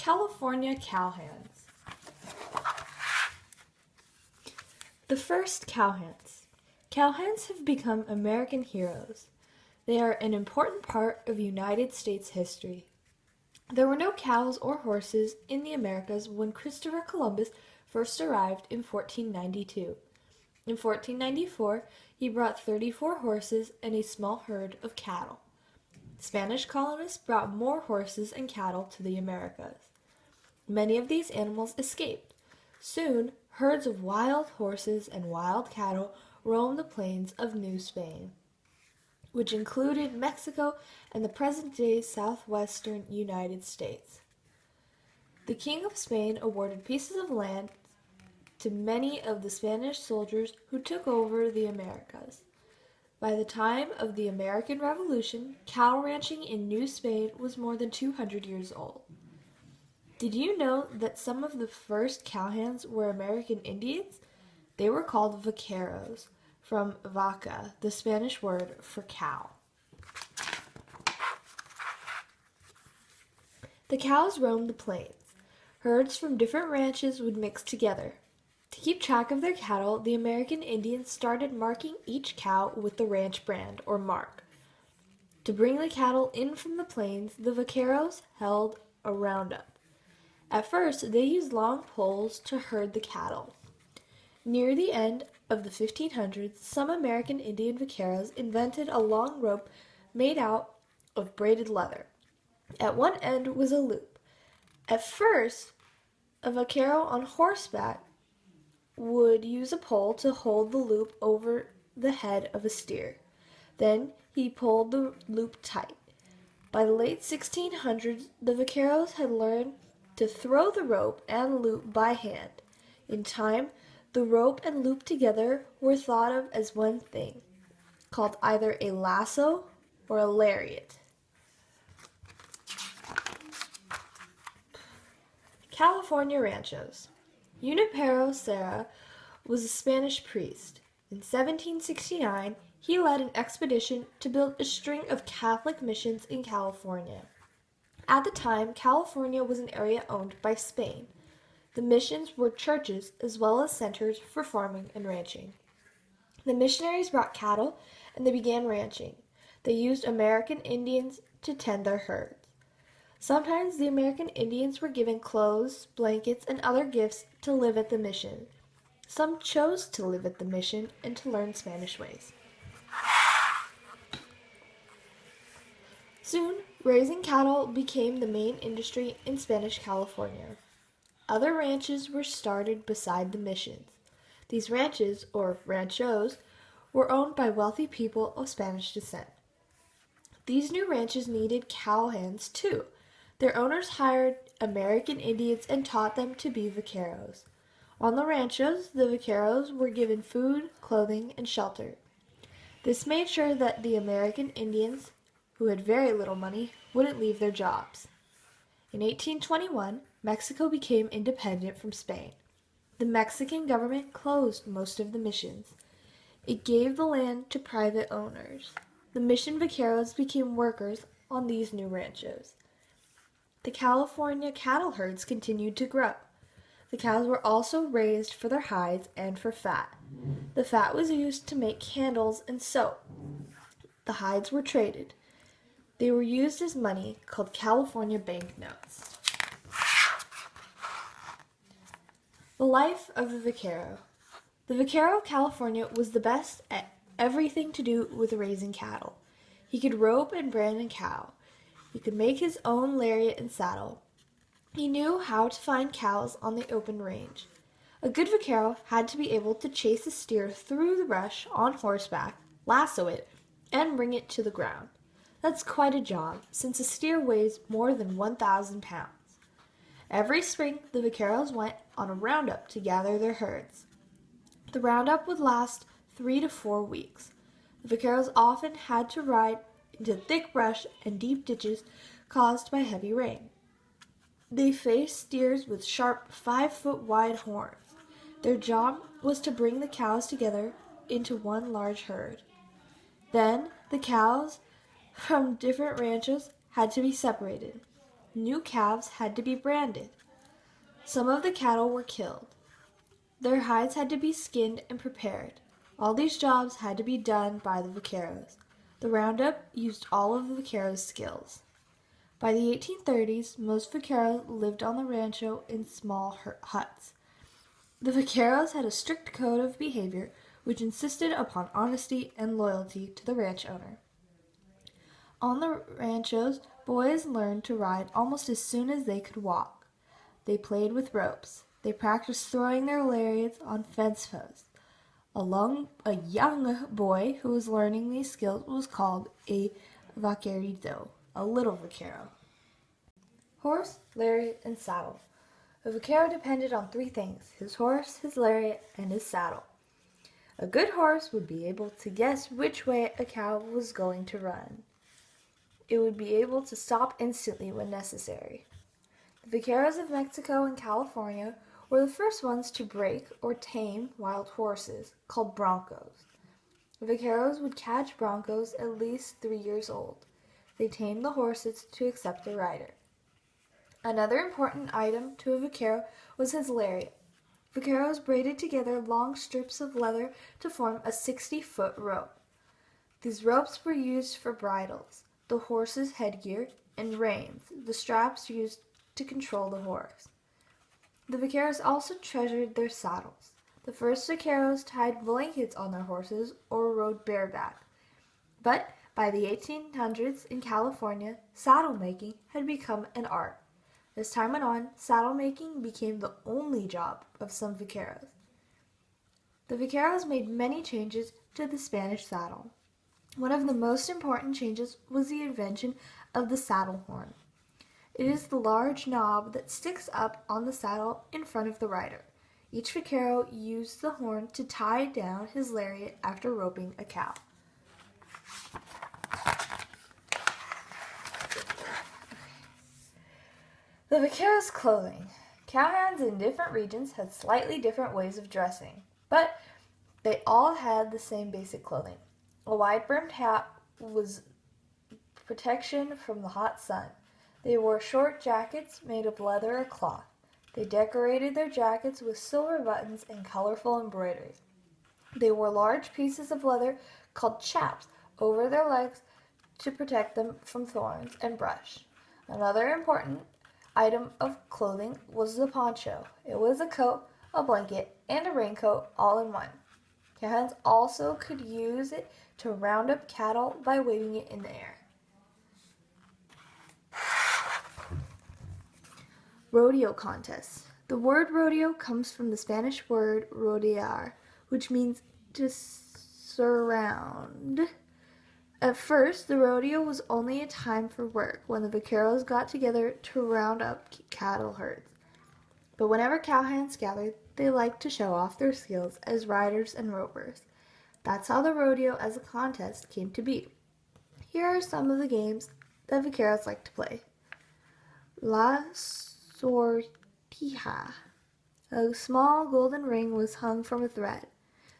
California Cowhands. The first cowhands. Cowhands have become American heroes. They are an important part of United States history. There were no cows or horses in the Americas when Christopher Columbus first arrived in 1492. In 1494, he brought 34 horses and a small herd of cattle. Spanish colonists brought more horses and cattle to the Americas. Many of these animals escaped. Soon, herds of wild horses and wild cattle roamed the plains of New Spain, which included Mexico and the present-day southwestern United States. The King of Spain awarded pieces of land to many of the Spanish soldiers who took over the Americas. By the time of the American Revolution, cow ranching in New Spain was more than 200 years old. Did you know that some of the first cowhands were American Indians? They were called vaqueros, from vaca, the Spanish word for cow. The cows roamed the plains. Herds from different ranches would mix together. To keep track of their cattle, the American Indians started marking each cow with the ranch brand, or mark. To bring the cattle in from the plains, the vaqueros held a roundup. At first, they used long poles to herd the cattle. Near the end of the 1500s, some American Indian vaqueros invented a long rope made out of braided leather. At one end was a loop. At first, a vaquero on horseback would use a pole to hold the loop over the head of a steer. Then he pulled the loop tight. By the late 1600s, the vaqueros had learned to throw the rope and loop by hand. In time, the rope and loop together were thought of as one thing, called either a lasso or a lariat. California ranchos. Junipero Serra was a Spanish priest. In 1769, he led an expedition to build a string of Catholic missions in California. At the time, California was an area owned by Spain. The missions were churches as well as centers for farming and ranching. The missionaries brought cattle and they began ranching. They used American Indians to tend their herds. Sometimes the American Indians were given clothes, blankets, and other gifts to live at the mission. Some chose to live at the mission and to learn Spanish ways. Soon, raising cattle became the main industry in Spanish California. Other ranches were started beside the missions. These ranches, or ranchos, were owned by wealthy people of Spanish descent. These new ranches needed cowhands too. Their owners hired American Indians and taught them to be vaqueros. On the ranchos, the vaqueros were given food, clothing, and shelter. This made sure that the American Indians, who had very little money, wouldn't leave their jobs. In 1821, Mexico became independent from Spain. The Mexican government closed most of the missions. It gave the land to private owners. The mission vaqueros became workers on these new ranchos. The California cattle herds continued to grow. The cows were also raised for their hides and for fat. The fat was used to make candles and soap. The hides were traded. They were used as money, called California banknotes. The life of the vaquero. The vaquero of California was the best at everything to do with raising cattle. He could rope and brand a cow. He could make his own lariat and saddle. He knew how to find cows on the open range. A good vaquero had to be able to chase a steer through the brush on horseback, lasso it, and bring it to the ground. That's quite a job, since a steer weighs more than 1,000 pounds. Every spring, the vaqueros went on a roundup to gather their herds. The roundup would last 3 to 4 weeks. The vaqueros often had to ride into thick brush and deep ditches caused by heavy rain. They faced steers with sharp 5-foot-wide horns. Their job was to bring the cows together into one large herd. Then the cows from different ranches had to be separated. new calves had to be branded. Some of the cattle were killed. Their hides had to be skinned and prepared. All these jobs had to be done by the vaqueros. The roundup used all of the vaqueros' skills. By the 1830s, most vaqueros lived on the rancho in small huts. The vaqueros had a strict code of behavior which insisted upon honesty and loyalty to the ranch owner. On the ranchos, boys learned to ride almost as soon as they could walk. They played with ropes. They practiced throwing their lariats on fence posts. A young boy who was learning these skills was called a vaquerito, a little vaquero. Horse, lariat, and saddle. A vaquero depended on three things: his horse, his lariat, and his saddle. A good horse would be able to guess which way a cow was going to run. It would be able to stop instantly when necessary. The vaqueros of Mexico and California were the first ones to break or tame wild horses, called broncos. The vaqueros would catch broncos at least 3 years old. They tamed the horses to accept the rider. Another important item to a vaquero was his lariat. Vaqueros braided together long strips of leather to form a 60-foot rope. These ropes were used for bridles, the horse's headgear, and reins, the straps used to control the horse. The vaqueros also treasured their saddles. The first vaqueros tied blankets on their horses or rode bareback. But by the 1800s in California, saddle making had become an art. As time went on, saddle making became the only job of some vaqueros. The vaqueros made many changes to the Spanish saddle. One of the most important changes was the invention of the saddle horn. It is the large knob that sticks up on the saddle in front of the rider. Each vaquero used the horn to tie down his lariat after roping a cow. The vaqueros' clothing. Cowhands in different regions had slightly different ways of dressing, but they all had the same basic clothing. A wide-brimmed hat was protection from the hot sun. They wore short jackets made of leather or cloth. They decorated their jackets with silver buttons and colorful embroideries. They wore large pieces of leather called chaps over their legs to protect them from thorns and brush. Another important item of clothing was the poncho. It was a coat, a blanket, and a raincoat all in one. Cowhands also could use it to round up cattle by waving it in the air. Rodeo contests. The word rodeo comes from the Spanish word rodear, which means to surround. At first, the rodeo was only a time for work when the vaqueros got together to round up cattle herds. But whenever cowhands gathered, they liked to show off their skills as riders and ropers. That's how the rodeo as a contest came to be. Here are some of the games that vaqueros like to play. La sortija. A small golden ring was hung from a thread.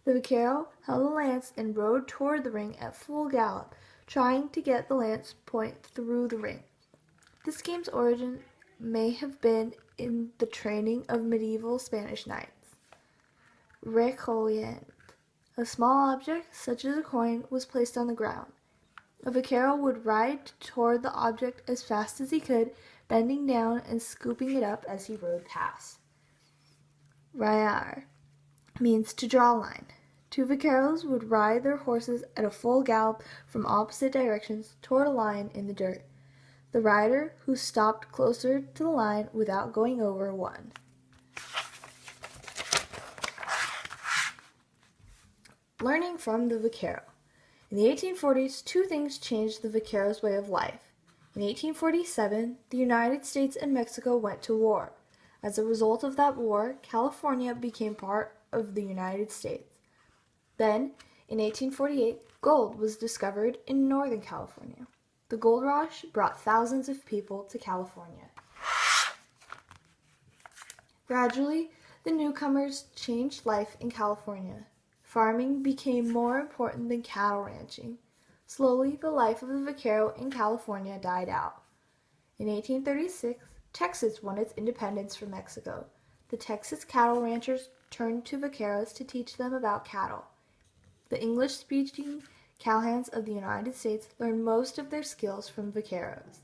The vaquero held a lance and rode toward the ring at full gallop, trying to get the lance point through the ring. This game's origin may have been in the training of medieval Spanish knights. Recollient. A small object, such as a coin, was placed on the ground. A vaquero would ride toward the object as fast as he could, bending down and scooping it up as he rode past. Rayar means to draw a line. Two vaqueros would ride their horses at a full gallop from opposite directions toward a line in the dirt. The rider who stopped closer to the line without going over won. Learning from the vaquero. In the 1840s, two things changed the vaquero's way of life. In 1847, the United States and Mexico went to war. As a result of that war, California became part of the United States. Then, in 1848, gold was discovered in Northern California. The gold rush brought thousands of people to California. Gradually, the newcomers changed life in California. Farming became more important than cattle ranching. Slowly, the life of the vaquero in California died out. In 1836, Texas won its independence from Mexico. The Texas cattle ranchers turned to vaqueros to teach them about cattle. The English-speaking cowhands of the United States learned most of their skills from vaqueros.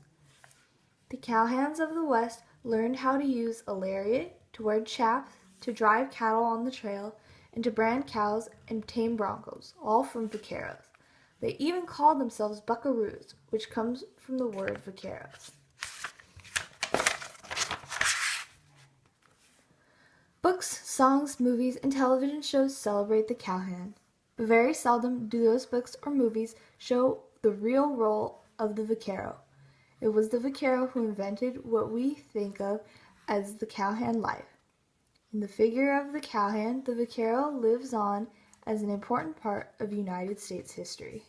The cowhands of the West learned how to use a lariat, to wear chaps, to drive cattle on the trail, and to brand cows and tame broncos, all from vaqueros. They even called themselves buckaroos, which comes from the word vaqueros. Books, songs, movies, and television shows celebrate the cowhand, but very seldom do those books or movies show the real role of the vaquero. It was the vaquero who invented what we think of as the cowhand life. In the figure of the cowhand, the vaquero lives on as an important part of United States history.